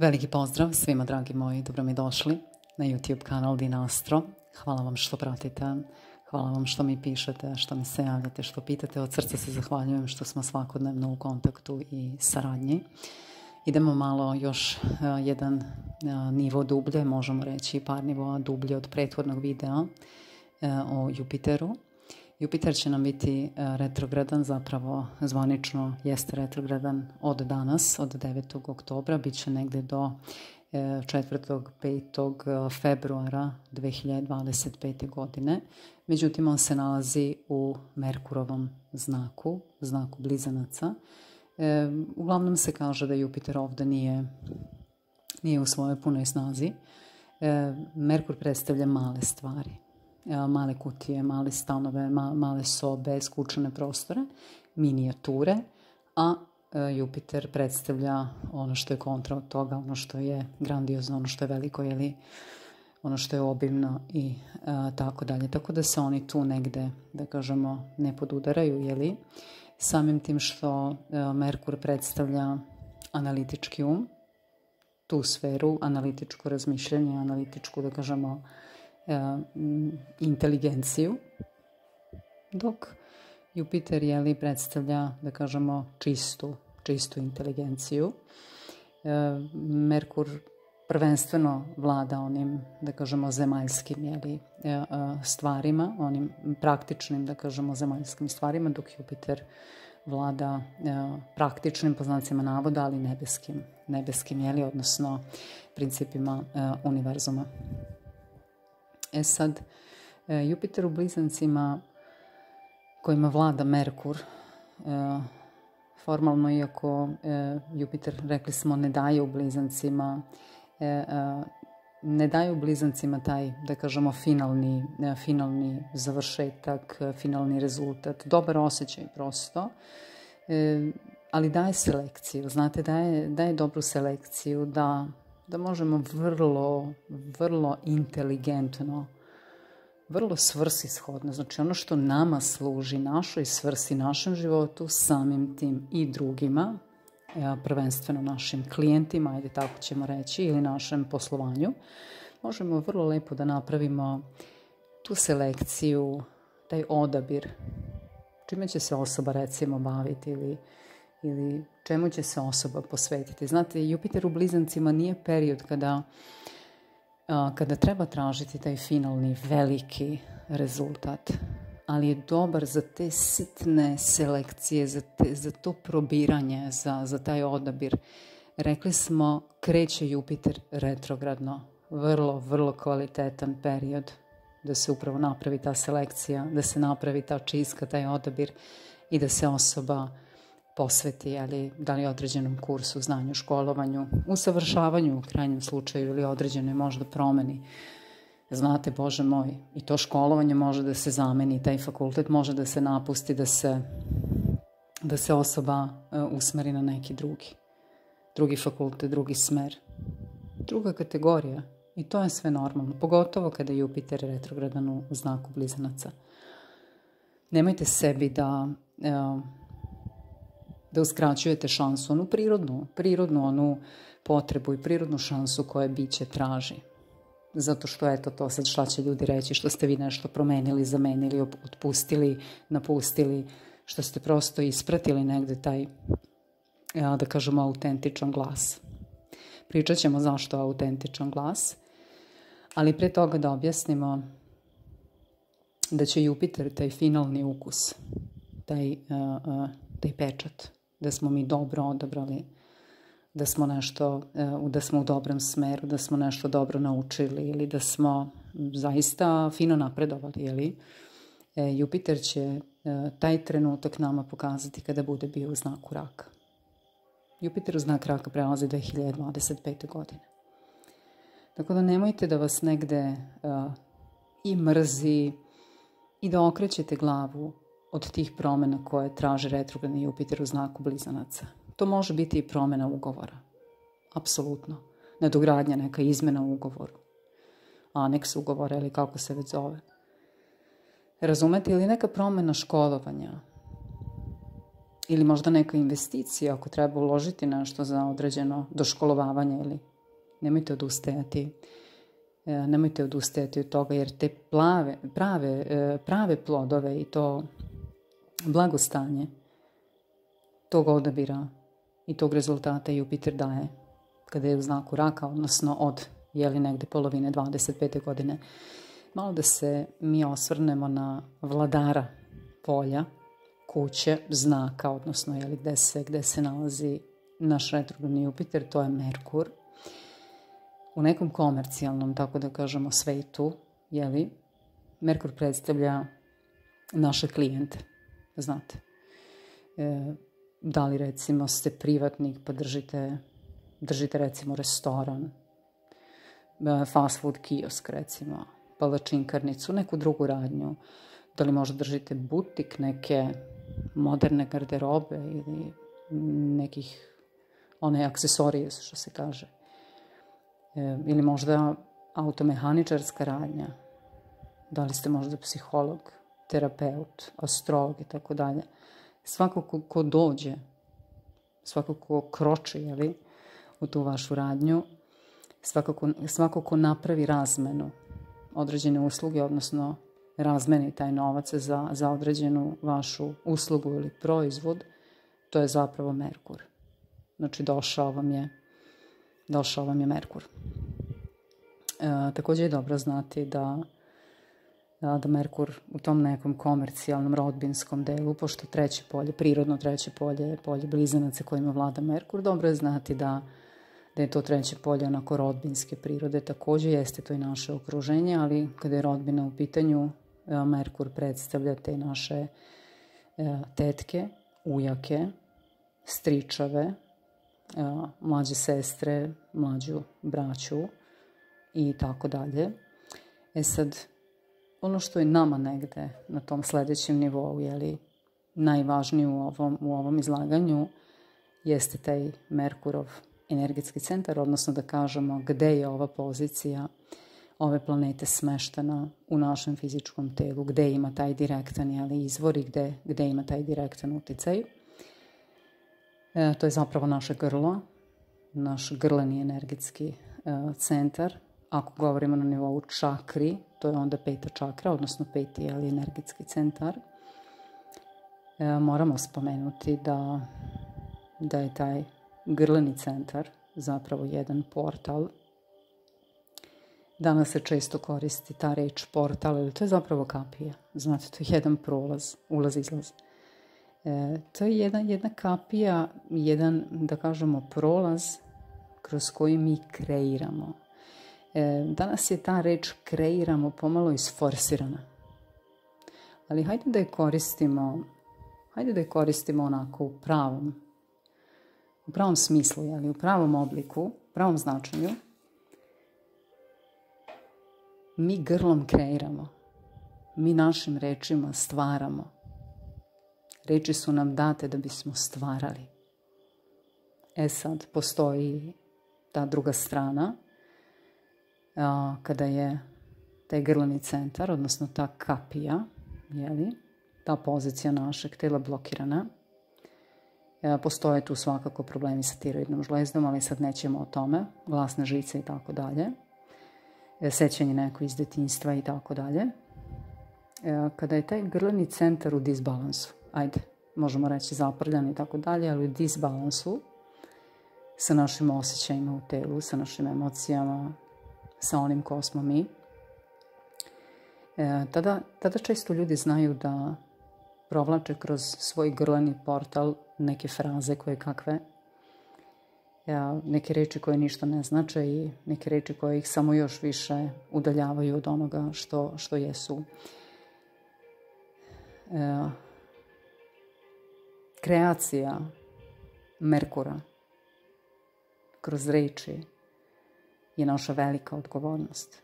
Veliki pozdrav svima, dragi moji, dobro mi došli na YouTube kanal Dinastro. Hvala vam što pratite, hvala vam što mi pišete, što mi se javljate, što pitate. Od srca se zahvaljujem što smo svakodnevno u kontaktu i saradnji. Idemo malo još jedan nivo dublje, možemo reći par nivoa dublje od prethodnog videa o Jupiteru. Jupiter će nam biti retrogradan, zapravo zvanično jeste retrogradan od danas, od 9. oktobra, bit će negde do 4. 5. februara 2025. godine. Međutim, on se nalazi u Merkurovom znaku, znaku blizanaca. Uglavnom se kaže da Jupiter ovdje nije u svojoj punoj snazi. Merkur predstavlja male stvari, male kutije, male stanove, male sobe, skučene prostore, minijature, a Jupiter predstavlja ono što je kontra od toga, ono što je grandiozno, ono što je veliko, ono što je obimno i tako dalje. Tako da se oni tu negde, da kažemo, ne podudaraju, samim tim što Merkur predstavlja analitički um, tu sferu, analitičko razmišljanje, analitičku, da kažemo, inteligenciju, dok Jupiter predstavlja, da kažemo, čistu inteligenciju. Merkur prvenstveno vlada onim, da kažemo, zemaljskim stvarima, onim praktičnim, da kažemo, zemaljskim stvarima, dok Jupiter vlada praktičnim, po znacima navoda, ali nebeskim, odnosno principima univerzuma. Sad, Jupiter u blizancima kojima vlada Merkur, formalno, iako Jupiter, rekli smo, ne daje u blizancima taj, da kažemo, finalni završetak, finalni rezultat, dobar osjećaj prosto, ali daje selekciju, znate, daje dobru selekciju da možemo vrlo inteligentno, vrlo svrsishodno, znači ono što nama služi, našoj svrsi, našem životu, samim tim i drugima, prvenstveno našim klijentima, ajde tako ćemo reći, ili našem poslovanju, možemo vrlo lepo da napravimo tu selekciju, taj odabir, čime će se osoba recimo baviti ili čemu će se osoba posvetiti. Znate, Jupiter u blizancima nije period kada treba tražiti taj finalni veliki rezultat, ali je dobar za te sitne selekcije, za to probiranje, za taj odabir. Rekli smo, kreće Jupiter retrogradno, vrlo kvalitetan period da se upravo napravi ta selekcija, da se napravi ta čistka, taj odabir i da se osoba posveti, da li određenom kursu, znanju, školovanju, usavršavanju u krajnjem slučaju ili određenoj možda promeni. Znate, Bože moj, i to školovanje može da se zameni, taj fakultet može da se napusti, da se osoba usmeri na neki drugi fakultet, drugi smer, druga kategorija. I to je sve normalno, pogotovo kada je Jupiter retrogradan u znaku blizanaca. Nemojte sebi da uskraćujete šansu, onu prirodnu onu potrebu i prirodnu šansu koje biće traži. Zato što, eto, to sad šta će ljudi reći, što ste vi nešto promenili, zamenili, otpustili, napustili, što ste prosto ispratili negde taj, da kažemo, autentičan glas. Pričat ćemo zašto autentičan glas, ali pre toga da objasnimo da će Jupiter, taj finalni ukus, taj pečat, da smo mi dobro odabrali, da smo u dobrom smeru, da smo nešto dobro naučili ili da smo zaista fino napredovali, Jupiter će taj trenutak nama pokazati kada bude bio u znaku raka. Jupiter u znak raka prelazi 2025. godine. Tako da nemojte da vas negde i mrzi i da okrećete glavu od tih promjena koje traži retrogradni Jupiter u znaku blizanaca. To može biti i promjena ugovora. Apsolutno. Nadogradnja, neka izmena u ugovoru. Aneks ugovora ili kako se već zove. Razumete, ili neka promjena školovanja. Ili možda neka investicija ako treba uložiti nešto za određeno doškolovavanje ili nemojte odustajati. Nemojte odustajati od toga, jer te prave plodove i to blagostanje tog odabira i tog rezultata Jupiter daje kada je u znaku raka, odnosno od negde polovine 25. godine. Malo da se mi osvrnemo na vladara polja, kuće, znaka, odnosno gde se nalazi naš retrogradni Jupiter, to je Merkur. U nekom komercijalnom, tako da kažemo, svetu, Merkur predstavlja naše klijente, znate. Da li recimo ste privatnik pa držite recimo restoran, fast food kiosk recimo, palačinkarnicu, neku drugu radnju, da li možda držite butik neke moderne garderobe ili nekih aksesorije, što se kaže. Ili možda automehaničarska radnja, da li ste možda psiholog, terapeut, astrolog i tako dalje. Svako ko dođe, svako ko kroči u tu vašu radnju, svako ko napravi razmenu određene usluge, odnosno razmeni taj novac za određenu vašu uslugu ili proizvod, to je zapravo Merkur. Znači došao vam je Merkur. Također je dobro znati da Merkur u tom nekom komercijalnom rodbinskom delu, pošto treće polje, prirodno treće polje je polje blizanaca kojima vlada Merkur, dobro je znati da je to treće polje onako rodbinske prirode. Također jeste to i naše okruženje, ali kada je rodbina u pitanju, Merkur predstavlja te naše tetke, ujake, stričave, mlađe sestre, mlađu braću i tako dalje. Sad, ono što je nama negde na tom sledećem nivou, najvažnije u ovom izlaganju, jeste taj Merkurov energetski centar, odnosno da kažemo gde je ova pozicija ove planete smeštena u našem fizičkom telu, gde ima taj direktan izvor i gde ima taj direktan uticaj. To je zapravo naše grlo, naš grleni energetski centar. Ako govorimo na nivou čakri, to je onda 5. čakra, odnosno 5. energetski centar. Moramo spomenuti da je taj grleni centar zapravo jedan portal. Danas se često koristi ta reč portal, ali to je zapravo kapija. Znate, to je jedan prolaz, ulaz-izlaz. To je jedna kapija, jedan, da kažemo, prolaz kroz koji mi kreiramo. Danas je ta reč kreiramo pomalo isforsirana. Ali hajde da je koristimo onako u pravom smislu, u pravom obliku, u pravom značenju. Mi grlom kreiramo. Mi našim rečima stvaramo. Reči su nam date da bismo stvarali. Sad, postoji ta druga strana, kada je taj grleni centar, odnosno ta kapija, ta pozicija našeg tela blokirana. Postoje tu svakako problemi sa tiroidnom žlezdom, ali sad nećemo o tome, glasne žice i tako dalje, sećanje neko iz detinjstva i tako dalje. Kada je taj grleni centar u disbalansu, možemo reći zaprljan i tako dalje, ali u disbalansu sa našim osjećajima u telu, sa našim emocijama, sa onim ko smo mi, tada često ljudi znaju da provlače kroz svoj grleni portal neke fraze koje kakve, neke reči koje ništa ne znače i neke reči koje ih samo još više udaljavaju od onoga što jesu. Kreacija Merkura kroz reči je naša velika odgovornost.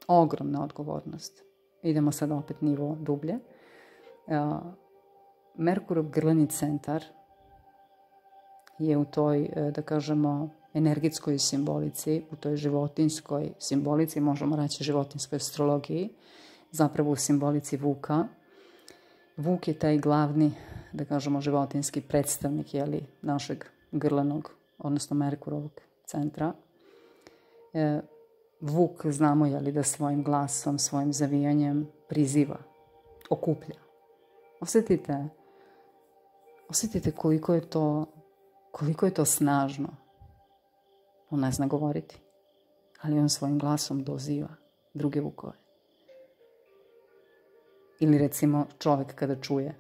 Ogromna odgovornost. Idemo sad opet nivo dublje. Merkurov grleni centar je u toj, da kažemo, energetskoj simbolici, u toj životinjskoj simbolici, možemo reći životinjskoj astrologiji, zapravo u simbolici vuka. Vuk je taj glavni, da kažemo, životinjski predstavnik našeg grlenog, odnosno Merkurovog centra. Vuk, znamo je li, da svojim glasom, svojim zavijanjem priziva, okuplja. Osjetite koliko je to snažno. On ne zna govoriti, ali on svojim glasom doziva druge vukove. Ili recimo čovjek kada čuje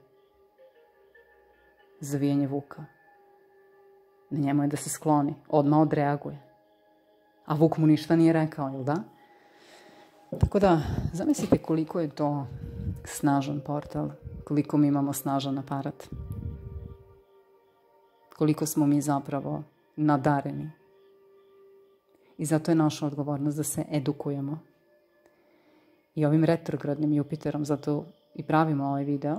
zavijanje vuka, na njemu je da se skloni, odmah odreaguje. A vuk mu ništa nije rekao, jel da? Tako da, zamislite koliko je to snažan portal, koliko mi imamo snažan aparat. Koliko smo mi zapravo nadareni. I zato je naša odgovornost da se edukujemo. I ovim retrogradnim Jupiterom, zato i pravimo ovaj video,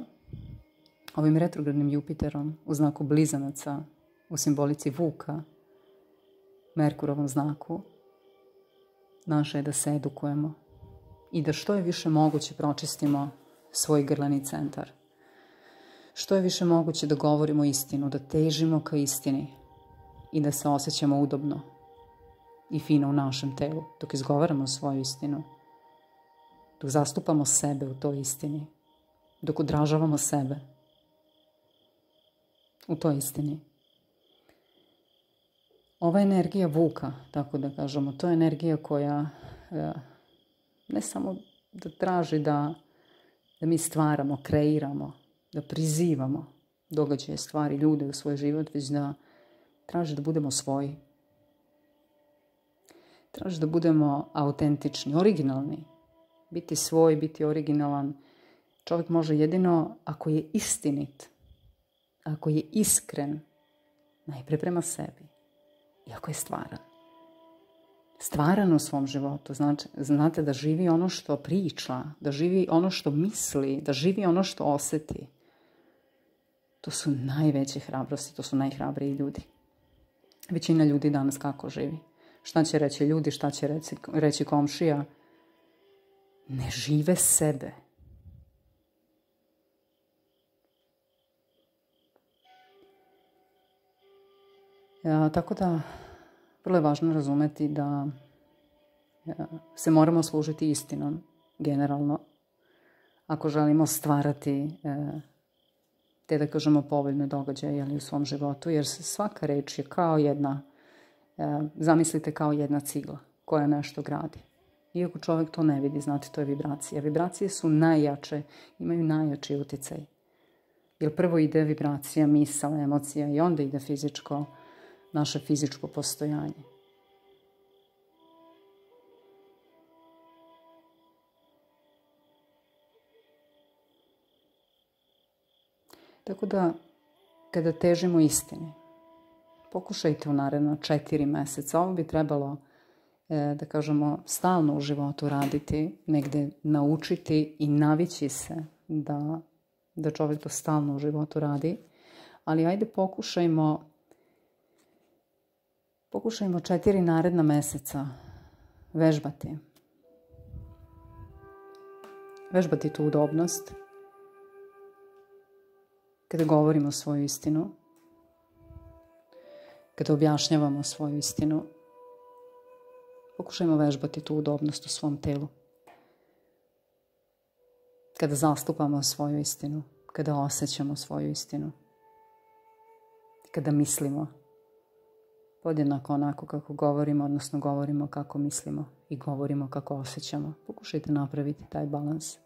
ovim retrogradnim Jupiterom u znaku blizanaca, u simbolici vuka, Merkurovom znaku, naše je da se edukujemo i da što je više moguće pročistimo svoj grleni centar. Što je više moguće da govorimo istinu, da težimo ka istini i da se osjećamo udobno i fino u našem telu dok izgovaramo svoju istinu, dok zastupamo sebe u toj istini, dok odražavamo sebe u toj istini. Ova energija vuka, tako da kažemo, to je energija koja ne samo da traži da mi stvaramo, kreiramo, da prizivamo događaje, stvari, ljude u svoj život, već da traži da budemo svoji. Traži da budemo autentični, originalni. Biti svoj, biti originalan. Čovjek može jedino ako je istinit, ako je iskren, najpre prema sebi. I ako je stvaran. Stvaran u svom životu. Znate da živi ono što priča, da živi ono što misli, da živi ono što osjeti. To su najveće hrabrosti, to su najhrabriji ljudi. Većina ljudi danas kako živi? Šta će reći ljudi, šta će reći komšija? Ne žive sebe. Tako da, vrlo je važno razumeti da se moramo služiti istinom, generalno, ako želimo stvarati te, da kažemo, povoljne događaje u svom životu, jer svaka reč je kao jedna, zamislite kao jedna cigla koja nešto gradi. Iako čovjek to ne vidi, znate, to je vibracija. Vibracije su najjače, imaju najjači utjecaj. Jer prvo ide vibracija, misao, emocija i onda ide naše fizičko postojanje. Tako da, kada težimo istini, pokušajte u naredno 4 mjeseca. Ovo bi trebalo, da kažemo, stalno u životu raditi, negde naučiti i navići se da čovjek to stalno u životu radi. Ali ajde pokušajmo 4 naredna mjeseca vežbati. Vežbati tu udobnost. Kada govorimo svoju istinu, kada objašnjavamo svoju istinu, pokušajmo vežbati tu udobnost u svom telu. Kada zastupamo svoju istinu, kada osjećamo svoju istinu, kada mislimo podjednako onako kako govorimo, odnosno govorimo kako mislimo i govorimo kako osjećamo. Pokušajte napraviti taj balans.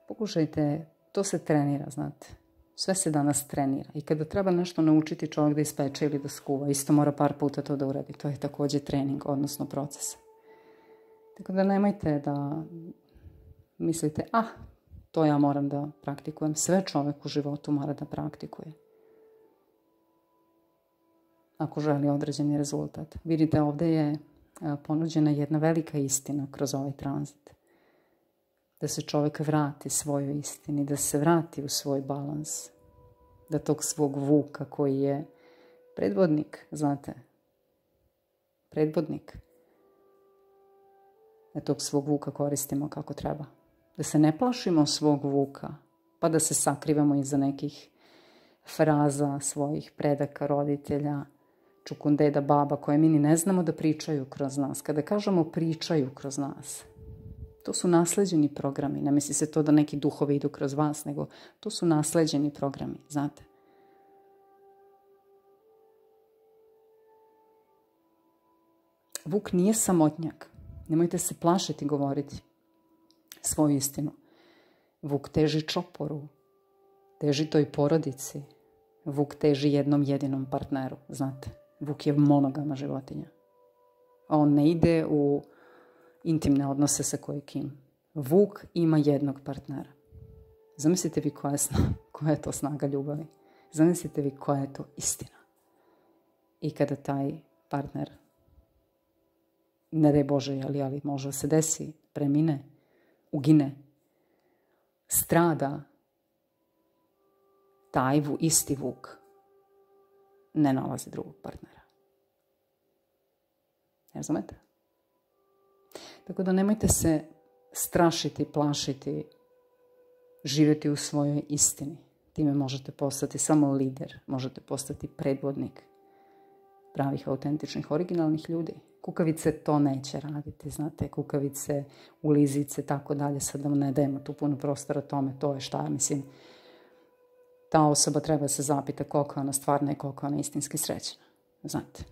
Pokušajte, to se trenira, znate. Sve se danas trenira. I kada treba nešto naučiti čovjek da ispeče ili da skuva, isto mora par puta to da uradi. To je također trening, odnosno proces. Tako da nemojte da mislite, to ja moram da praktikujem. Sve čovjek u životu mora da praktikuje. Ako želi određeni rezultat. Vidite, ovdje je ponuđena jedna velika istina kroz ovaj tranzit. Da se čovjek vrati svojoj istini, da se vrati u svoj balans. Da tog svog vuka koji je predvodnik, znate, predvodnik, da tog svog vuka koristimo kako treba. Da se ne plašimo svog vuka, pa da se sakrivamo iza nekih fraza svojih predaka, roditelja. čukun deda, baba, koje mi ni ne znamo da pričaju kroz nas. Kada kažemo pričaju kroz nas, to su nasleđeni programi. Ne misli se to da neki duhovi idu kroz vas, nego to su nasleđeni programi, znate. Vuk nije samotnjak. Nemojte se plašiti govoriti svoju istinu. Vuk teži čoporu, teži toj porodici. Vuk teži jednom jedinom partneru, znate. Vuk je monogama životinja. On ne ide u intimne odnose sa kim. Vuk ima jednog partnera. Zamislite vi koja je to snaga ljubavi. Zamislite vi koja je to istina. I kada taj partner, ne daj Bože, ali može se desi, premine, ugine, strada, taj isti vuk ne nalazi drugog partnera. Razumete? Tako da nemojte se strašiti, plašiti, živjeti u svojoj istini. Time možete postati samo lider, možete postati predvodnik pravih, autentičnih, originalnih ljudi. Kukavice to neće raditi, znate, kukavice, ulizice, tako dalje, sad da ne dajemo tu puno prostora tome, to je šta, mislim, ta osoba treba se zapita koliko je ona stvarna i koliko je ona istinski srećna, znate.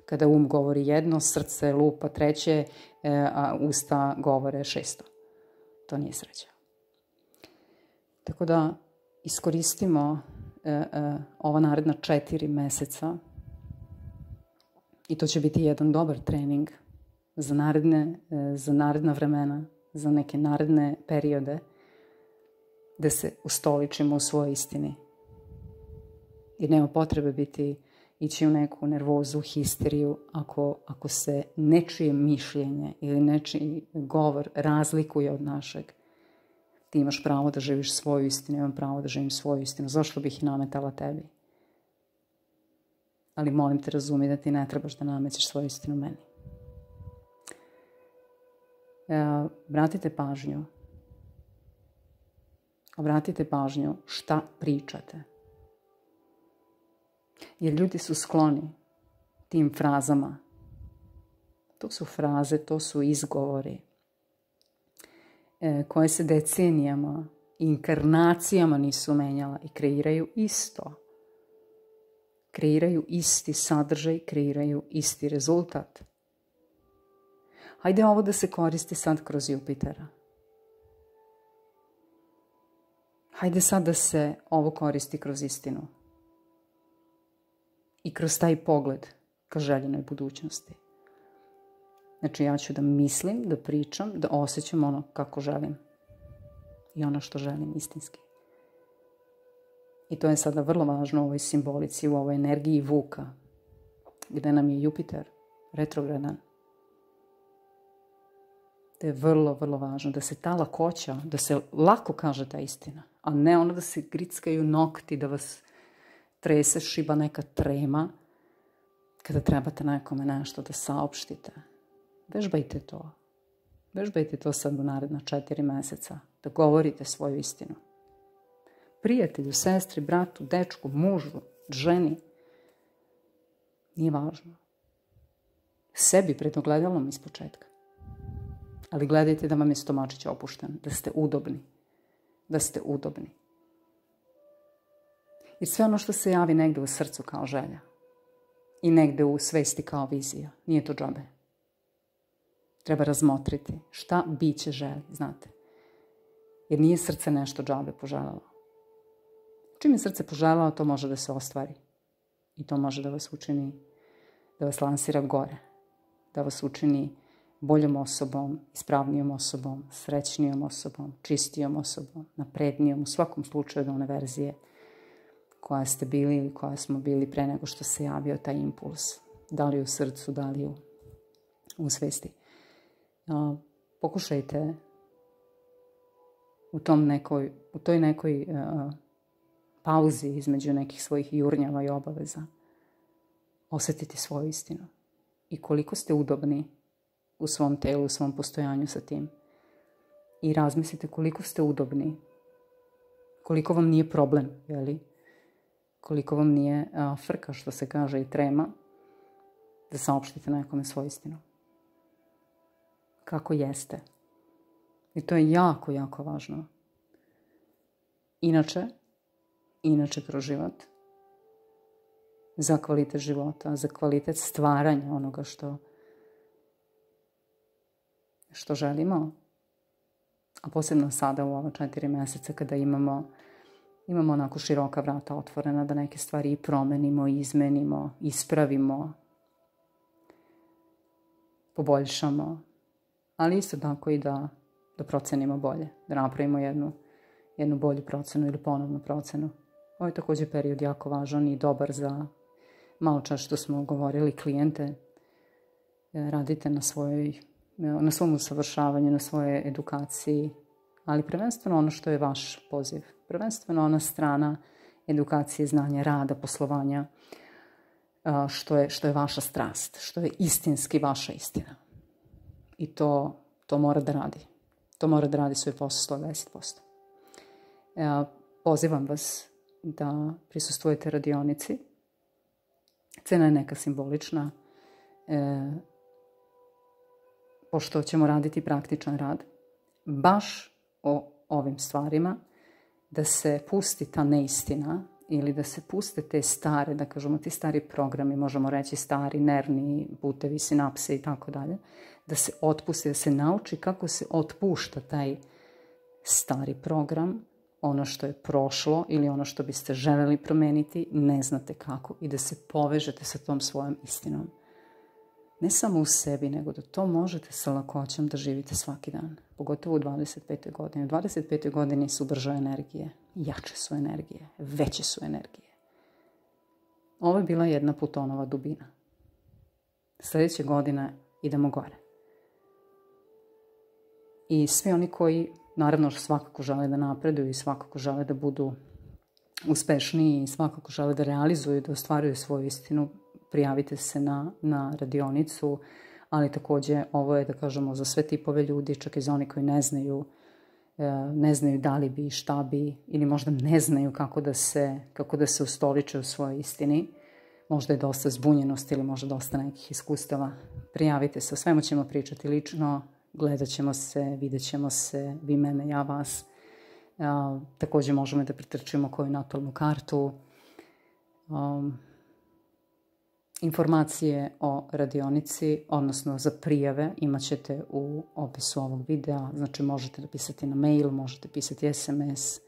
Kada govori jedno, srce lupa treće, a usta govore šesto. To nije sreća. Tako da iskoristimo ova naredna 4 meseca i to će biti jedan dobar trening za naredna vremena, za neke naredne periode, da se ustoličimo u svojoj istini. I nema potrebe ići u neku nervozu, histeriju, ako se nečije mišljenje ili nečiji govor razlikuje od našeg. Ti imaš pravo da živiš svoju istinu, imam pravo da živim svoju istinu. Zašto bih ih nametala tebi? Ali molim te, razumi da ti ne trebaš da namećeš svoju istinu meni. Obratite pažnju šta pričate. Jer ljudi su skloni tim frazama. To su fraze, to su izgovori koje se decenijama i inkarnacijama nisu menjala i kreiraju isto. Kreiraju isti sadržaj, kreiraju isti rezultat. Hajde ovo da se koristi sad kroz Jupitera. Hajde sad da se ovo koristi kroz istinu. I kroz taj pogled ka željenoj budućnosti. Znači ja ću da mislim, da pričam, da osjećam ono kako želim. I ono što želim istinski. I to je sada vrlo važno u ovoj simbolici, u ovoj energiji vuka. Gde nam je Jupiter retrogradan. To je vrlo, vrlo važno. Da se ta lakoća, da se lako kaže ta istina. A ne ono da se grickaju nokti, da vas trese, šiba neka trema. Kada trebate nekome nešto da saopštite. Vežbajte to. Vežbajte to sad u naredna 4 meseca. Da govorite svoju istinu. Prijatelju, sestri, bratu, dečku, mužu, ženi. Nije važno. Sebi pred ogledalom iz početka. Ali gledajte da vam je stomačić opušten. Da ste udobni. Da ste udobni. Jer sve ono što se javi negde u srcu kao želja. I negde u svesti kao vizija. Nije to džabe. Treba razmotriti šta biće želi, znate. Jer nije srce nešto džabe poželjalo. Čim je srce poželjalo, to može da se ostvari. I to može da vas učini, da vas lansira gore. Da vas učini boljom osobom, ispravnijom osobom, srećnijom osobom, čistijom osobom, naprednijom, u svakom slučaju od one verzije koja ste bili ili koja smo bili pre nego što se javio taj impuls. Da li u srcu, da li u svesti. Pokušajte u toj nekoj pauzi između nekih svojih jurnjava i obaveza osjetiti svoju istinu. I koliko ste udobni u svom telu, u svom postojanju sa tim. I razmislite koliko ste udobni, koliko vam nije problem, jeli? Koliko vam nije frka, što se kaže, i trema, da saopštite nekome svoju istinu. Kako jeste. I to je jako, jako važno. Inače kroz život, za kvalitet života, za kvalitet stvaranja onoga što želimo, a posebno sada u ova 4 meseca kada imamo onako široka vrata otvorena da neke stvari i promenimo, izmenimo, ispravimo, poboljšamo, ali isto tako i da procenimo bolje, da napravimo jednu bolju procenu ili ponovnu procenu. Ovo je također period jako važan i dobar za, malo čas što smo govorili, klijente. Radite na svom usavršavanju, na svojoj edukaciji, ali prvenstveno ono što je vaš poziv. Prvenstveno ona strana edukacije, znanja, rada, poslovanja, što je vaša strast, što je istinski vaša istina. I to mora da radi. To mora da radi svoj posao 110%. Pozivam vas da prisustvujete radionici. Cena je neka simbolična, pošto ćemo raditi praktičan rad. Baš o ovim stvarima, da se pusti ta neistina ili da se puste te stare, da kažemo ti stari programi, možemo reći stari nervni putevi, sinapse i tako dalje, da se otpusti, da se nauči kako se otpušta taj stari program, ono što je prošlo ili ono što biste želeli promeniti, ne znate kako, i da se povežete sa tom svojom istinom. Ne samo u sebi, nego da to možete sa lakoćom da živite svaki dan. Pogotovo u 25. godini. U 25. godini su brže energije, jače su energije, veće su energije. Ovo je bila jedna Plutonova dubina. Sljedeće godine idemo gore. I svi oni koji, naravno, svakako žele da napreduju i svakako žele da budu uspešniji i svakako žele da realizuju, da ostvaruju svoju istinu, prijavite se na radionicu, ali također ovo je, da kažemo, za sve tipove ljudi, čak i za oni koji ne znaju da li bi, šta bi, ili možda ne znaju kako da se ustoliče u svojoj istini. Možda je dosta zbunjenosti ili možda dosta nekih iskustava. Prijavite se, o svemu ćemo pričati lično, gledat ćemo se, vidjet ćemo se, vi mene, ja vas. Također možemo da pretrčimo koju natalnu kartu. Informacije o radionici, odnosno za prijave, imat ćete u opisu ovog videa. Znači možete napisati na mail, možete pisati SMS,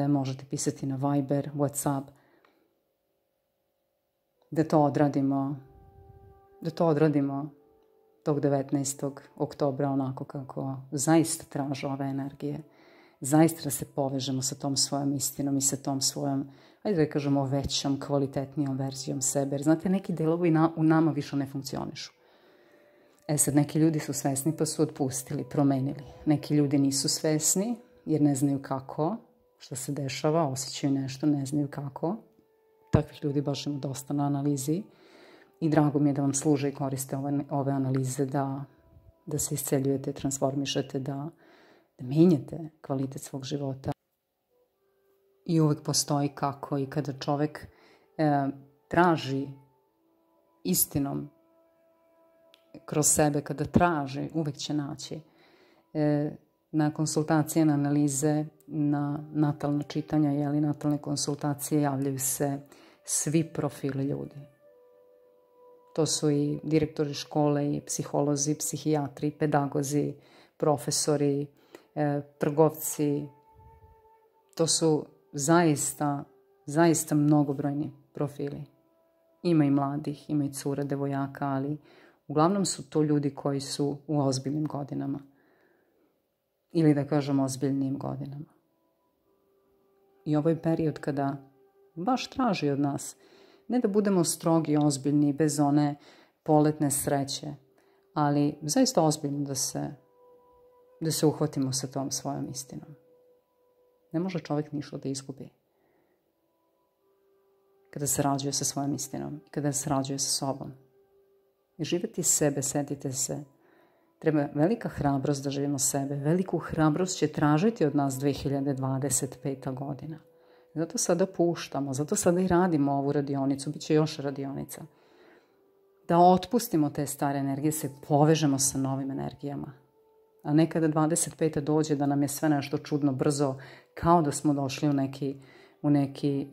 možete pisati na Viber, WhatsApp. Da to odradimo tog 19. oktobra onako kako zaista traže ove energije. Zaista da se povežemo sa tom svojom istinom i sa tom svojom, ajde da kažemo, većom, kvalitetnijom verzijom sebe. Jer znate, neki delovi u nama više ne funkcionišu. Sad, neki ljudi su svesni pa su otpustili, promenili. Neki ljudi nisu svesni jer ne znaju kako, što se dešava, osjećaju nešto, ne znaju kako. Takvih ljudi baš ima dosta na analizi. I drago mi je da vam služe i koriste ove analize, da se isceljujete, transformišete, da menjate kvalitet svog života. I uvek postoji kako, i kada čovek traži istinom kroz sebe, kada traži, uvek će naći. Na konsultacije, na analize, na natalna čitanja, natalne konsultacije javljaju se svi profili ljudi. To su i direktori škole, i psiholozi, psihijatri, pedagozi, profesori, trgovci. To su zaista mnogobrojni profili. Ima i mladih, ima i cura, devojaka, ali uglavnom su to ljudi koji su u ozbiljnim godinama. Ili da kažem ozbiljnijim godinama. I ovo je period kada baš traži od nas ne da budemo strogi, ozbiljni, bez one poletne sreće, ali zaista ozbiljno da se uhvatimo sa tom svojom istinom. Ne može čovjek ništa da izgubi kada se rađuje sa svojom istinom, kada se rađuje sa sobom. I živjeti sebe, setite se, treba velika hrabrost da živimo sebe. Veliku hrabrost će tražiti od nas 2025. godina. Zato sada puštamo, zato sada i radimo ovu radionicu, bit će još radionica. Da otpustimo te stare energije, se povežemo sa novim energijama. A nekada 25. dođe da nam je sve nešto čudno brzo, kao da smo došli u neki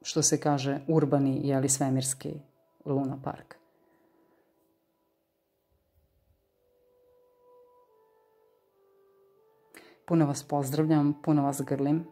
što se kaže, urbani, svemirski Luna Park. Puno vas pozdravljam, puno vas grlim.